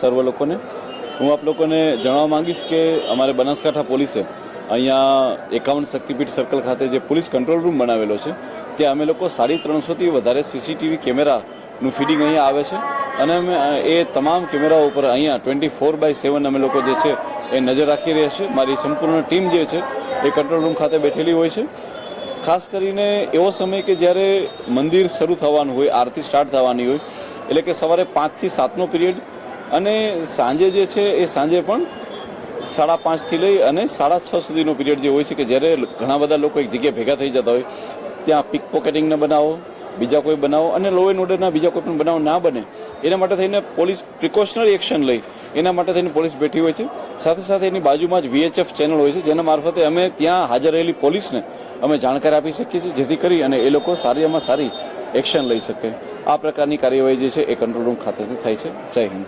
સર્વ લોકોને. હું આપ લોકોને જણાવવા માંગીશ કે અમારે બનાસકાંઠા પોલીસે અહીંયા 51 શક્તિપીઠ સર્કલ ખાતે જે પોલીસ કંટ્રોલ રૂમ બનાવેલો છે ત્યાં અમે લોકો 350થી વધારે સીસીટીવી કેમેરાનું ફીડિંગ અહીંયા આવે છે અને અમે એ તમામ કેમેરાઓ ઉપર અહીંયા 24/7 અમે લોકો જે છે એ નજર રાખી રહ્યા છે. મારી સંપૂર્ણ ટીમ જે છે એ કંટ્રોલ રૂમ ખાતે બેઠેલી હોય છે. ખાસ કરીને એવો સમય કે જ્યારે મંદિર શરૂ થવાનું હોય, આરતી સ્ટાર્ટ થવાની હોય, એટલે કે સવારે 5 થી 7નો પીરિયડ અને સાંજે જે છે એ સાંજે પણ 5:30 થી લઈ અને 6:30 સુધીનો પીરિયડ જે હોય છે કે જ્યારે ઘણા બધા લોકો એક જગ્યાએ ભેગા થઈ જતા હોય ત્યાં પિક પોકેટિંગના બનાવો, બીજા કોઈ બનાવો અને લો એન્ડ ઓર્ડરના બીજા કોઈ પણ બનાવ ના બને એના માટે થઈને પોલીસ પ્રિકોશનરી એક્શન લઈ એના માટે થઈને પોલીસ બેઠી હોય છે. સાથે સાથે એની બાજુમાં જ VHF ચેનલ હોય છે જેના મારફતે અમે ત્યાં હાજર રહેલી પોલીસને અમે જાણકારી આપી શકીએ છીએ જેથી કરી અને એ લોકો સારીમાં સારી એક્શન લઈ શકે. આ પ્રકારની કાર્યવાહી જે છે એ કંટ્રોલ રૂમ ખાતેથી થાય છે. જય હિન્દ.